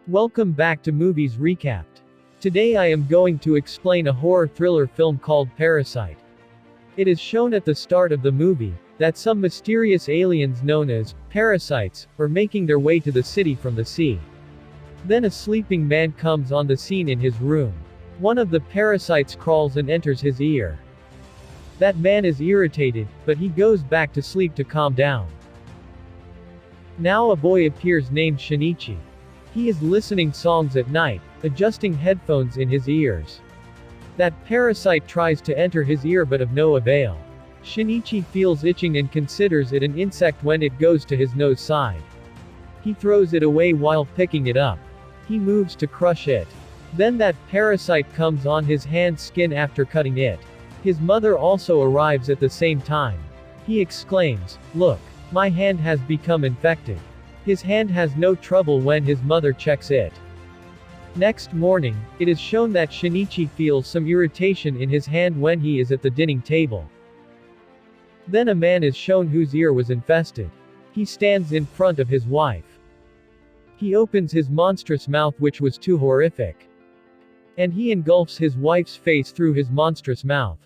Welcome back to Movies Recapped. Today I am going to explain a horror thriller film called Parasite. It is shown at the start of the movie that some mysterious aliens known as parasites are making their way to the city from the sea. Then a sleeping man comes on the scene in his room. One of the parasites crawls and enters his ear. That man is irritated, but he goes back to sleep to calm down. Now a boy appears named Shinichi. He is listening songs at night, adjusting headphones in his ears. That parasite tries to enter his ear but of no avail. Shinichi feels itching and considers it an insect when it goes to his nose side. He throws it away while picking it up. He moves to crush it. Then that parasite comes on his hand skin after cutting it. His mother also arrives at the same time. He exclaims, "Look, my hand has become infected." His hand has no trouble when his mother checks it. Next morning, it is shown that Shinichi feels some irritation in his hand when he is at the dining table. Then a man is shown whose ear was infested. He stands in front of his wife. He opens his monstrous mouth, which was too horrific. And he engulfs his wife's face through his monstrous mouth.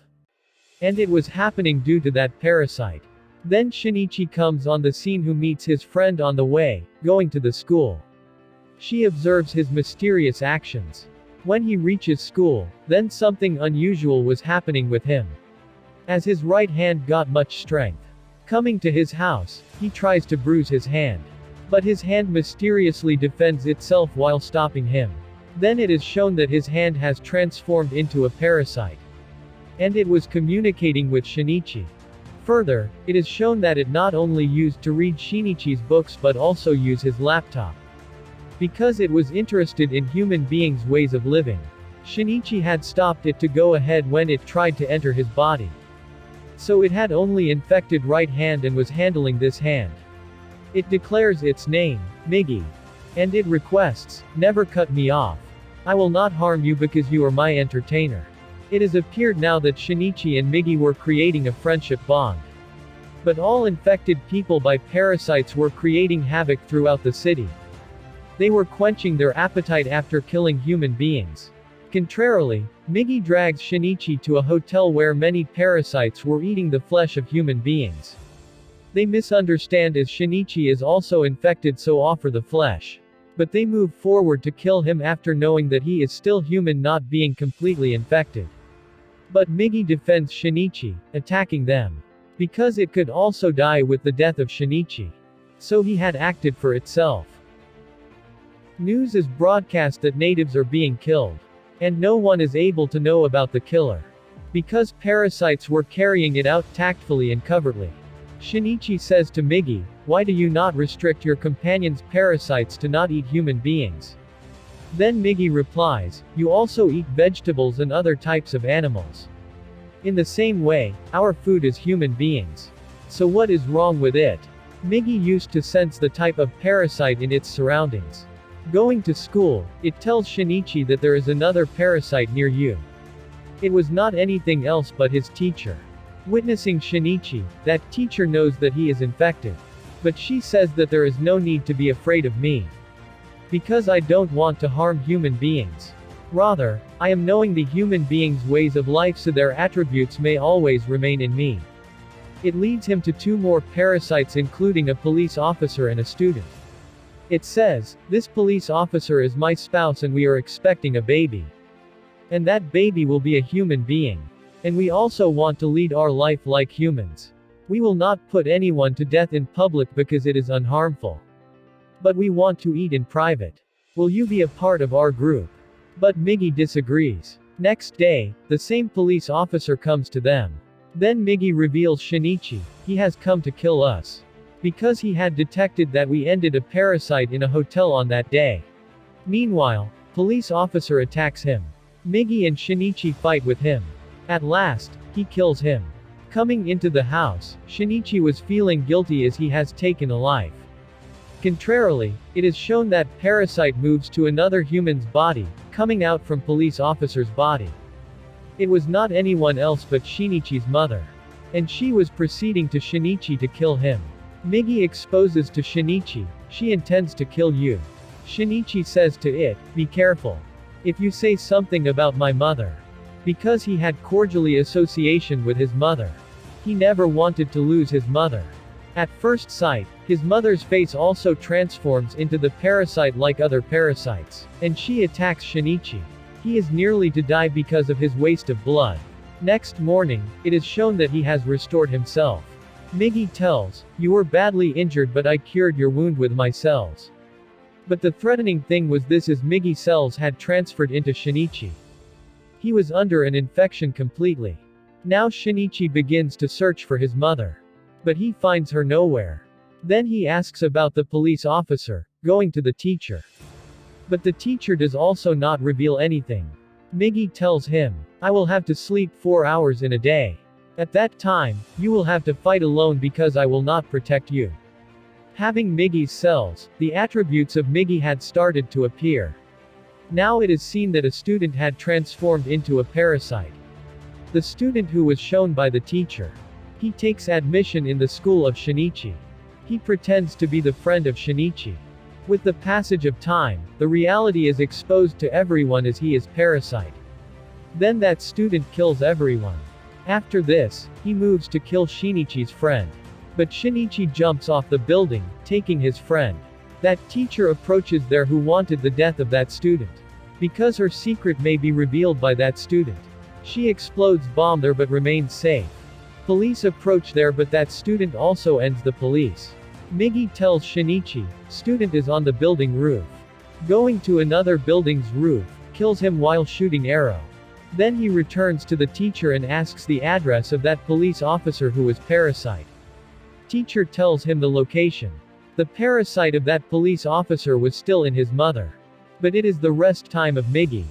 And it was happening due to that parasite. Then Shinichi comes on the scene, who meets his friend on the way, going to the school. She observes his mysterious actions. When he reaches school, then something unusual was happening with him. As his right hand got much strength. Coming to his house, he tries to bruise his hand. But his hand mysteriously defends itself while stopping him. Then it is shown that his hand has transformed into a parasite. And it was communicating with Shinichi. Further, it is shown that it not only used to read Shinichi's books but also use his laptop. Because it was interested in human beings' ways of living. Shinichi had stopped it to go ahead when it tried to enter his body. So it had only infected right hand and was handling this hand. It declares its name, Miggy. And it requests, "Never cut me off. I will not harm you because you are my entertainer." It has appeared now that Shinichi and Miggy were creating a friendship bond. But all infected people by parasites were creating havoc throughout the city. They were quenching their appetite after killing human beings. Contrarily, Miggy drags Shinichi to a hotel where many parasites were eating the flesh of human beings. They misunderstand as Shinichi is also infected, so offer the flesh. But they move forward to kill him after knowing that he is still human, not being completely infected. But Miggy defends Shinichi, attacking them. Because it could also die with the death of Shinichi. So he had acted for itself. News is broadcast that natives are being killed. And no one is able to know about the killer. Because parasites were carrying it out tactfully and covertly. Shinichi says to Miggy, "Why do you not restrict your companion's parasites to not eat human beings?" Then Miggy replies, "You also eat vegetables and other types of animals. In the same way, our food is human beings. So what is wrong with it?" Miggy used to sense the type of parasite in its surroundings. Going to school, it tells Shinichi that there is another parasite near you. It was not anything else but his teacher. Witnessing Shinichi, that teacher knows that he is infected. But she says that there is no need to be afraid of me. Because I don't want to harm human beings. Rather, I am knowing the human beings' ways of life so their attributes may always remain in me. It leads him to two more parasites, including a police officer and a student. It says, "This police officer is my spouse and we are expecting a baby. And that baby will be a human being. And we also want to lead our life like humans. We will not put anyone to death in public because it is unharmful. But we want to eat in private. Will you be a part of our group?" But Miggy disagrees. Next day, the same police officer comes to them. Then Miggy reveals Shinichi, "He has come to kill us. Because he had detected that we ended a parasite in a hotel on that day." Meanwhile, police officer attacks him. Miggy and Shinichi fight with him. At last, he kills him. Coming into the house, Shinichi was feeling guilty as he has taken a life. Contrarily, it is shown that parasite moves to another human's body, coming out from police officer's body. It was not anyone else but Shinichi's mother. And she was proceeding to Shinichi to kill him. Miggy exposes to Shinichi, "She intends to kill you. Shinichi says to it, "Be careful. If you say something about my mother." Because he had cordially association with his mother. He never wanted to lose his mother. At first sight, his mother's face also transforms into the parasite like other parasites, and she attacks Shinichi. He is nearly to die because of his waste of blood. Next morning, it is shown that he has restored himself. Miggy tells, "You were badly injured but I cured your wound with my cells." But the threatening thing was this is Miggy cells had transferred into Shinichi. He was under an infection completely. Now Shinichi begins to search for his mother. But he finds her nowhere. Then he asks about the police officer, going to the teacher. But the teacher does also not reveal anything. Miggy tells him, "I will have to sleep 4 hours in a day. At that time, you will have to fight alone because I will not protect you." Having Miggy's cells, the attributes of Miggy had started to appear. Now it is seen that a student had transformed into a parasite. The student who was shown by the teacher. He takes admission in the school of Shinichi. He pretends to be the friend of Shinichi. With the passage of time, the reality is exposed to everyone as he is parasite. Then that student kills everyone. After this, he moves to kill Shinichi's friend. But Shinichi jumps off the building, taking his friend. That teacher approaches there who wanted the death of that student. Because her secret may be revealed by that student. She explodes bomb there but remains safe. Police approach there but that student also ends the police. Miggy tells Shinichi, student is on the building roof. Going to another building's roof, kills him while shooting arrow. Then he returns to the teacher and asks the address of that police officer who was parasite. Teacher tells him the location. The parasite of that police officer was still in his mother. But it is the rest time of Miggy.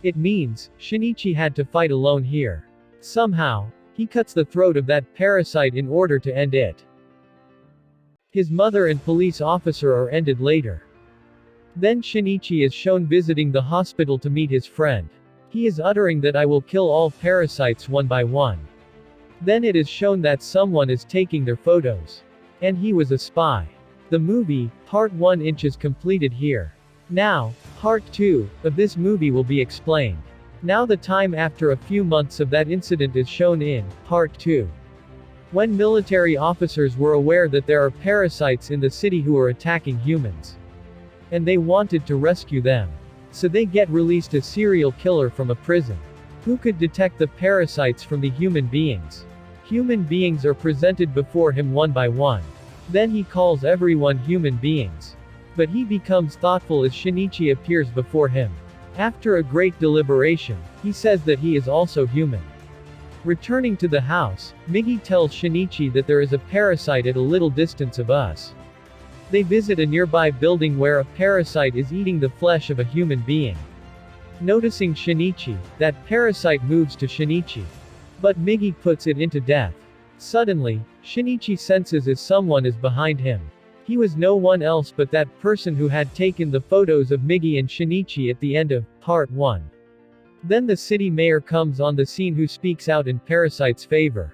It means, Shinichi had to fight alone here. Somehow, he cuts the throat of that parasite in order to end it. His mother and police officer are ended later. Then Shinichi is shown visiting the hospital to meet his friend. He is uttering that I will kill all parasites one by one. Then it is shown that someone is taking their photos. And he was a spy. The movie, part 1 is completed here. Now, part 2 of this movie will be explained. Now the time after a few months of that incident is shown in part 2. When military officers were aware that there are parasites in the city who are attacking humans. And they wanted to rescue them. So they get released a serial killer from a prison. Who could detect the parasites from the human beings. Human beings are presented before him one by one. Then he calls everyone human beings. But he becomes thoughtful as Shinichi appears before him. After a great deliberation, he says that he is also human. Returning to the house, Miggy tells Shinichi that there is a parasite at a little distance of us. They visit a nearby building where a parasite is eating the flesh of a human being. Noticing Shinichi, that parasite moves to Shinichi. But Miggy puts it into death. Suddenly, Shinichi senses as someone is behind him. He was no one else but that person who had taken the photos of Miggy and Shinichi at the end of part 1. Then the city mayor comes on the scene who speaks out in Parasite's favor.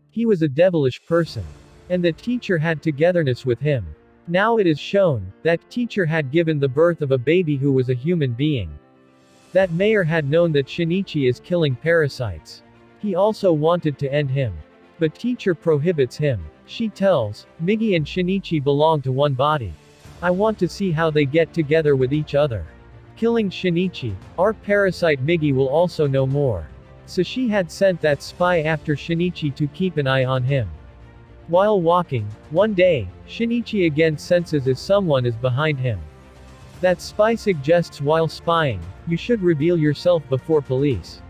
He was a devilish person. And the teacher had togetherness with him. Now it is shown, that teacher had given the birth of a baby who was a human being. That mayor had known that Shinichi is killing parasites. He also wanted to end him. But teacher prohibits him. She tells, Miggy and Shinichi belong to one body. I want to see how they get together with each other. Killing Shinichi, our parasite Miggy will also know more. So she had sent that spy after Shinichi to keep an eye on him. While walking, one day, Shinichi again senses as someone is behind him. That spy suggests while spying, you should reveal yourself before police.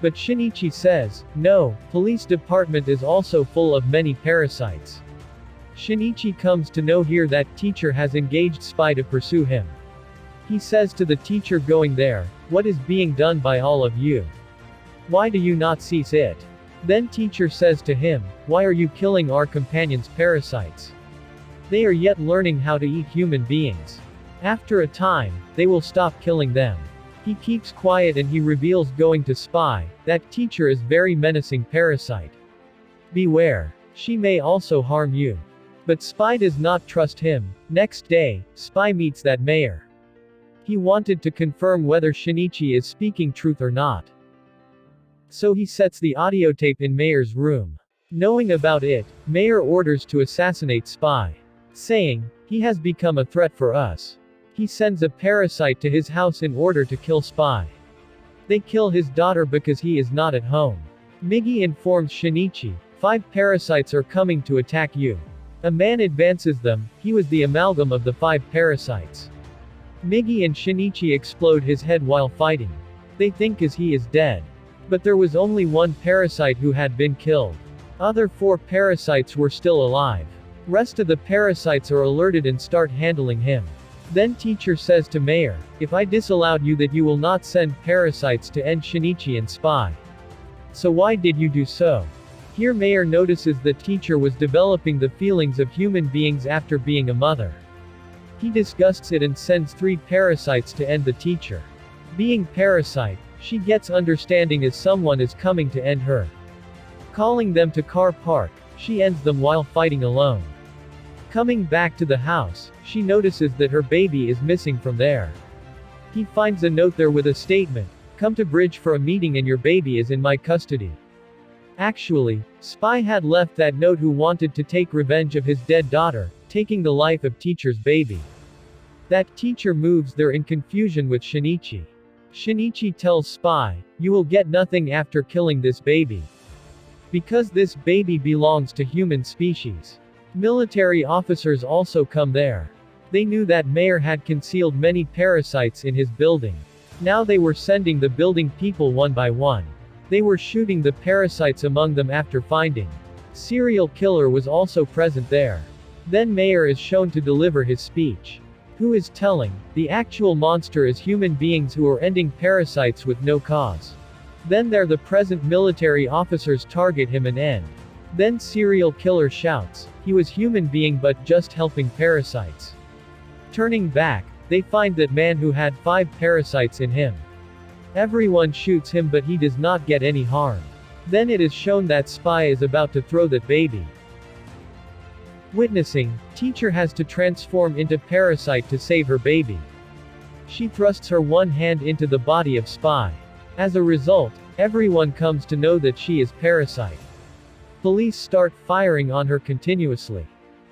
But Shinichi says, no, police department is also full of many parasites. Shinichi comes to know here that teacher has engaged spy to pursue him. He says to the teacher going there, what is being done by all of you? Why do you not cease it? Then teacher says to him, why are you killing our companions' parasites? They are yet learning how to eat human beings. After a time, they will stop killing them. He keeps quiet and he reveals going to spy, that teacher is very menacing parasite. Beware. She may also harm you. But Spy does not trust him. Next day, Spy meets that mayor. He wanted to confirm whether Shinichi is speaking truth or not. So he sets the audio tape in Mayor's room. Knowing about it, Mayor orders to assassinate Spy, saying, "He has become a threat for us." He sends a parasite to his house in order to kill Spy. They kill his daughter because he is not at home. Migi informs Shinichi, "5 parasites are coming to attack you." A man advances them. He was the amalgam of the 5 parasites. Migi and Shinichi explode his head while fighting. They think he is dead. But there was only one parasite who had been killed. Other 4 parasites were still alive. Rest of the parasites are alerted and start handling him. Then teacher says to Mayor, "If I disallowed you that you will not send parasites to end Shinichi and Spy. So why did you do so?" Here Mayor notices that teacher was developing the feelings of human beings after being a mother. He disgusts it and sends 3 parasites to end the teacher. Being parasite, she gets understanding as someone is coming to end her. Calling them to car park, she ends them while fighting alone. Coming back to the house, she notices that her baby is missing from there. He finds a note there with a statement, "Come to bridge for a meeting and your baby is in my custody." Actually, Spy had left that note who wanted to take revenge of his dead daughter, taking the life of teacher's baby. That teacher moves there in confusion with Shinichi. Shinichi tells Spy, "You will get nothing after killing this baby. Because this baby belongs to human species." Military officers also come there. They knew that Mayor had concealed many parasites in his building. Now they were sending the building people one by one. They were shooting the parasites among them after finding. Serial killer was also present there. Then Mayor is shown to deliver his speech. Who is telling, the actual monster is human beings who are ending parasites with no cause. Then there the present military officers target him and end. Then serial killer shouts, he was human being but just helping parasites. Turning back, they find that man who had 5 parasites in him. Everyone shoots him but he does not get any harm. Then it is shown that Spy is about to throw that baby. Witnessing, teacher has to transform into parasite to save her baby. She thrusts her one hand into the body of Spy. As a result, everyone comes to know that she is parasite. Police start firing on her continuously.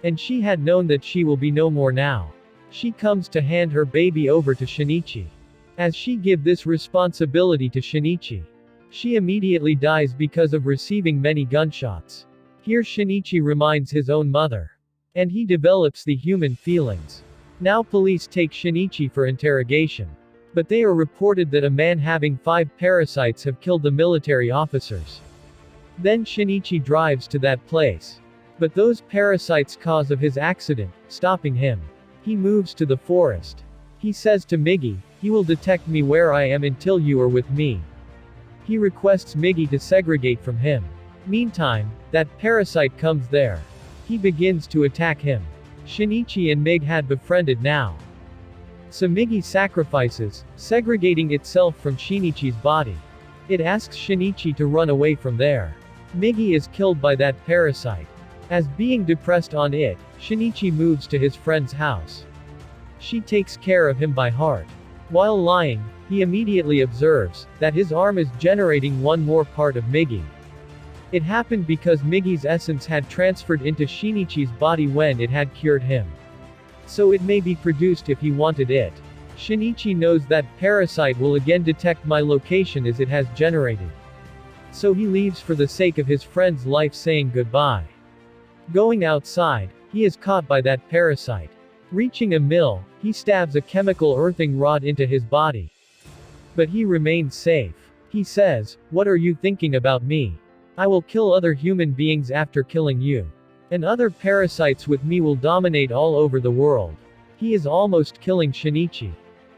And she had known that she will be no more now. She comes to hand her baby over to Shinichi. As she give this responsibility to Shinichi, she immediately dies because of receiving many gunshots. Here Shinichi reminds his own mother. And he develops the human feelings. Now police take Shinichi for interrogation. But they are reported that a man having 5 parasites have killed the military officers. Then Shinichi drives to that place. But those parasites cause of his accident, stopping him. He moves to the forest. He says to Migi, he will detect me where I am until you are with me. He requests Migi to segregate from him. Meantime, that parasite comes there. He begins to attack him. Shinichi and Mig had befriended now. So Migi sacrifices, segregating itself from Shinichi's body. It asks Shinichi to run away from there. Migi is killed by that parasite. As being depressed on it, Shinichi moves to his friend's house. She takes care of him by heart. While lying, he immediately observes that his arm is generating one more part of Migi. It happened because Migi's essence had transferred into Shinichi's body when it had cured him. So it may be produced if he wanted it. Shinichi knows that parasite will again detect my location as it has generated. So he leaves for the sake of his friend's life, saying goodbye. Going outside, he is caught by that parasite. Reaching a mill, he stabs a chemical earthing rod into his body. But he remains safe. He says, "What are you thinking about me? I will kill other human beings after killing you. And other parasites with me will dominate all over the world." He is almost killing Shinichi.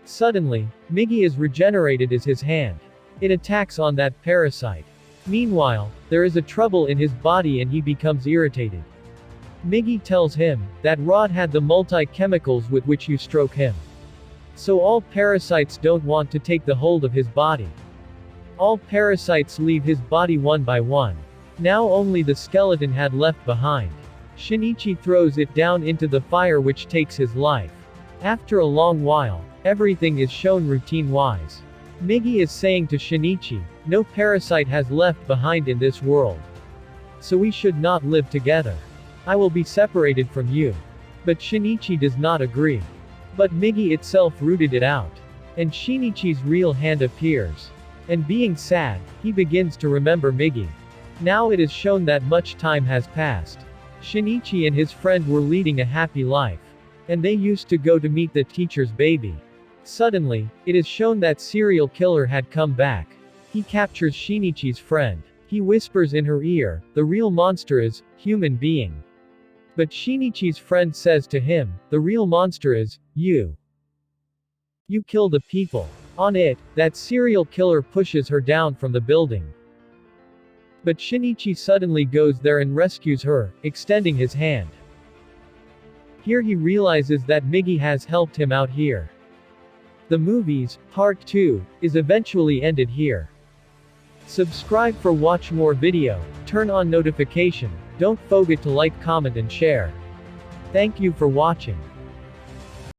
Suddenly, Migi is regenerated as his hand. It attacks on that parasite. Meanwhile, there is a trouble in his body and he becomes irritated. Migi tells him that rod had the multi-chemicals with which you stroke him. So all parasites don't want to take the hold of his body. All parasites leave his body one by one. Now only the skeleton had left behind. Shinichi throws it down into the fire, which takes his life. After a long while, everything is shown routine-wise. Migi is saying to Shinichi, "No parasite has left behind in this world. So we should not live together. I will be separated from you." But Shinichi does not agree. But Migi itself rooted it out. And Shinichi's real hand appears. And being sad, he begins to remember Migi. Now it is shown that much time has passed. Shinichi and his friend were leading a happy life. And they used to go to meet the teacher's baby. Suddenly, it is shown that serial killer had come back. He captures Shinichi's friend. He whispers in her ear, "The real monster is human being." But Shinichi's friend says to him, "The real monster is you. You kill the people." On it, that serial killer pushes her down from the building. But Shinichi suddenly goes there and rescues her, extending his hand. Here he realizes that Migi has helped him out here. The movies, part 2, is eventually ended here. Subscribe for watch more video, turn on notification, don't forget to like, comment and share. Thank you for watching.